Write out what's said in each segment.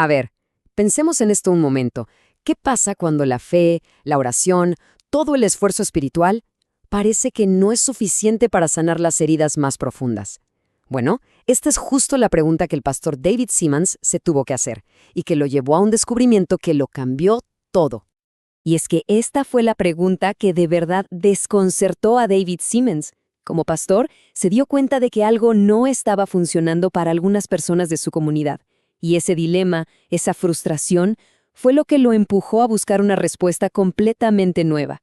A ver, pensemos en esto un momento. ¿Qué pasa cuando la fe, la oración, todo el esfuerzo espiritual parece que no es suficiente para sanar las heridas más profundas? Bueno, esta es justo la pregunta que el pastor David Seamands se tuvo que hacer y que lo llevó a un descubrimiento que lo cambió todo. Y es que esta fue la pregunta que de verdad desconcertó a David Seamands. Como pastor, se dio cuenta de que algo no estaba funcionando para algunas personas de su comunidad. Y ese dilema, esa frustración, fue lo que lo empujó a buscar una respuesta completamente nueva.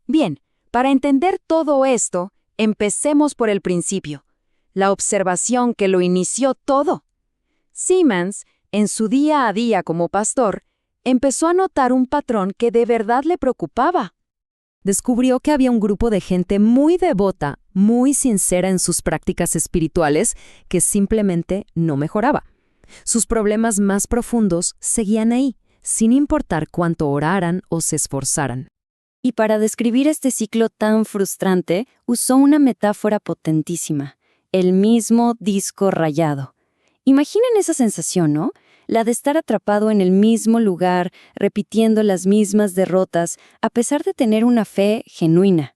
Bien, para entender todo esto, empecemos por el principio, la observación que lo inició todo. Seamands, en su día a día como pastor, empezó a notar un patrón que de verdad le preocupaba. Descubrió que había un grupo de gente muy devota, muy sincera en sus prácticas espirituales, que simplemente no mejoraba. Sus problemas más profundos seguían ahí, sin importar cuánto oraran o se esforzaran. Y para describir este ciclo tan frustrante, usó una metáfora potentísima: el mismo disco rayado. Imaginen esa sensación, ¿no? La de estar atrapado en el mismo lugar, repitiendo las mismas derrotas, a pesar de tener una fe genuina.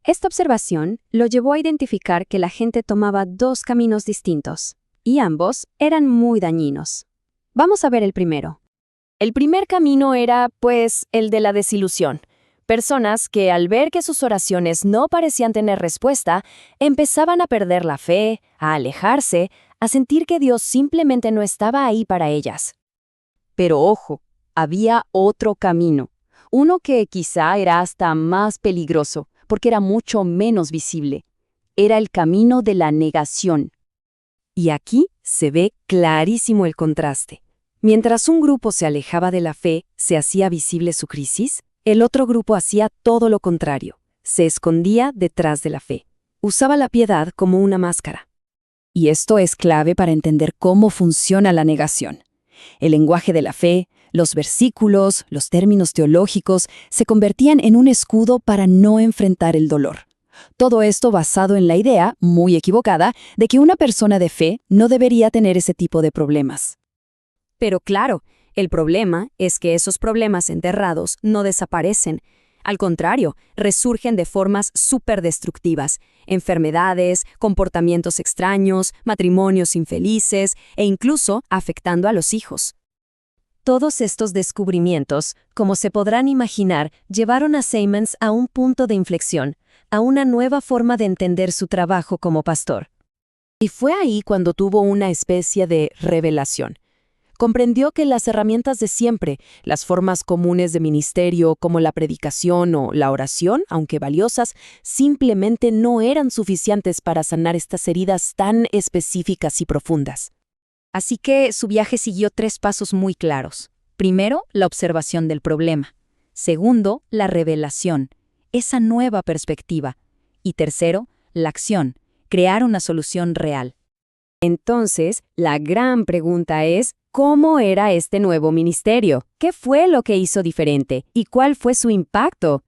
Esta observación lo llevó a identificar que la gente tomaba dos caminos distintos, y ambos eran muy dañinos. Vamos a ver el primero. El primer camino era, pues, el de la desilusión. Personas que, al ver que sus oraciones no parecían tener respuesta, empezaban a perder la fe, a alejarse, a sentir que Dios simplemente no estaba ahí para ellas. Pero ojo, había otro camino, uno que quizá era hasta más peligroso, porque era mucho menos visible. Era el camino de la negación. Y aquí se ve clarísimo el contraste. Mientras un grupo se alejaba de la fe, se hacía visible su crisis, el otro grupo hacía todo lo contrario. Se escondía detrás de la fe. Usaba la piedad como una máscara. Y esto es clave para entender cómo funciona la negación. El lenguaje de la fe, los versículos, los términos teológicos, se convertían en un escudo para no enfrentar el dolor. Todo esto basado en la idea, muy equivocada, de que una persona de fe no debería tener ese tipo de problemas. Pero claro, el problema es que esos problemas enterrados no desaparecen. Al contrario, resurgen de formas superdestructivas: enfermedades, comportamientos extraños, matrimonios infelices e incluso afectando a los hijos. Todos estos descubrimientos, como se podrán imaginar, llevaron a Seamands a un punto de inflexión, a una nueva forma de entender su trabajo como pastor. Y fue ahí cuando tuvo una especie de revelación. Comprendió que las herramientas de siempre, las formas comunes de ministerio como la predicación o la oración, aunque valiosas, simplemente no eran suficientes para sanar estas heridas tan específicas y profundas. Así que su viaje siguió 3 pasos muy claros. Primero, la observación del problema. Segundo, la revelación, esa nueva perspectiva. Y tercero, la acción, crear una solución real. Entonces, la gran pregunta es, ¿cómo era este nuevo ministerio? ¿Qué fue lo que hizo diferente? ¿Y cuál fue su impacto?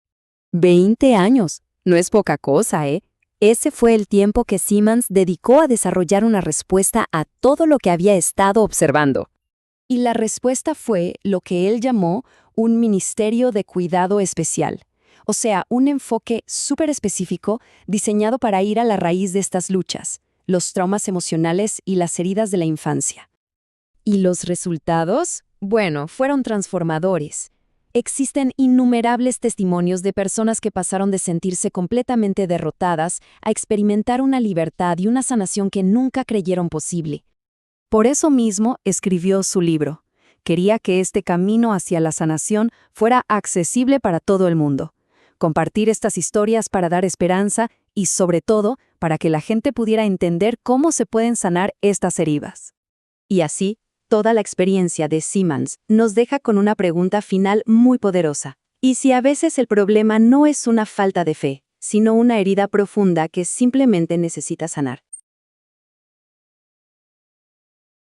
20 años. No es poca cosa, ¿eh? Ese fue el tiempo que Seamands dedicó a desarrollar una respuesta a todo lo que había estado observando. Y la respuesta fue lo que él llamó un ministerio de cuidado especial. O sea, un enfoque súper específico diseñado para ir a la raíz de estas luchas, los traumas emocionales y las heridas de la infancia. ¿Y los resultados? Bueno, fueron transformadores. Existen innumerables testimonios de personas que pasaron de sentirse completamente derrotadas a experimentar una libertad y una sanación que nunca creyeron posible. Por eso mismo escribió su libro. Quería que este camino hacia la sanación fuera accesible para todo el mundo. Compartir estas historias para dar esperanza y, sobre todo, para que la gente pudiera entender cómo se pueden sanar estas heridas. Y así, toda la experiencia de Seamands nos deja con una pregunta final muy poderosa. ¿Y si a veces el problema no es una falta de fe, sino una herida profunda que simplemente necesita sanar?